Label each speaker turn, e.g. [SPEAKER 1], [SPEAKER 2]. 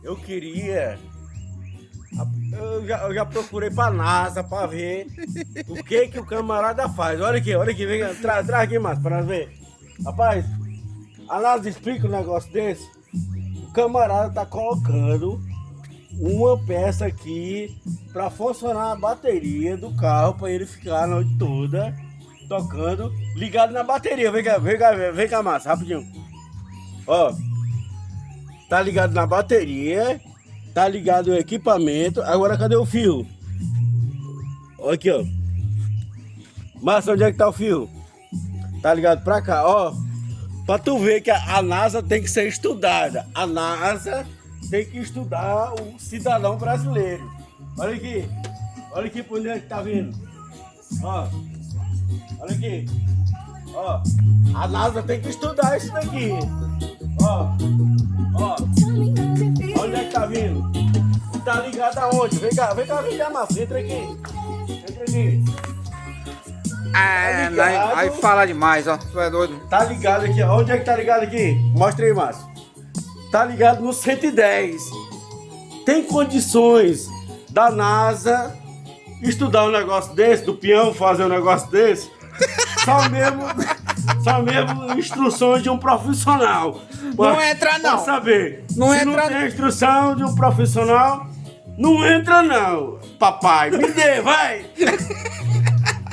[SPEAKER 1] eu queria. Eu já procurei pra NASA pra ver o que o camarada faz. Olha aqui, vem, traz aqui, Márcio, pra nós ver. Rapaz, a NASA explica um negócio desse. O camarada tá colocando uma peça aqui pra funcionar a bateria do carro, pra ele ficar a noite toda tocando, ligado na bateria. Vem cá, Márcio, rapidinho. Ó, tá ligado na bateria, tá ligado o equipamento. Agora cadê o fio? Ó, aqui, ó. Márcio, onde é que tá o fio? Tá ligado pra cá, ó. Pra tu ver que a NASA tem que ser estudada. A NASA tem que estudar o cidadão brasileiro. Olha aqui por onde é que tá vindo. Ó, olha aqui. Ó, a NASA tem que estudar isso daqui. Ó, onde é que tá vindo? Tá ligado aonde? Vem cá, Márcio, entra aqui.
[SPEAKER 2] É, aí fala demais, ó. Tu é doido.
[SPEAKER 1] Tá ligado aqui, ó. Onde é que tá ligado aqui? Mostra aí, Márcio. Tá ligado no 110. Tem condições da NASA estudar um negócio desse, do peão fazer um negócio desse? Só mesmo instruções de um profissional.
[SPEAKER 2] Não entra, não.
[SPEAKER 1] Pra saber.
[SPEAKER 2] Não
[SPEAKER 1] Se
[SPEAKER 2] entra,
[SPEAKER 1] não tem instrução de um profissional, não entra, não. Papai, me dê, vai!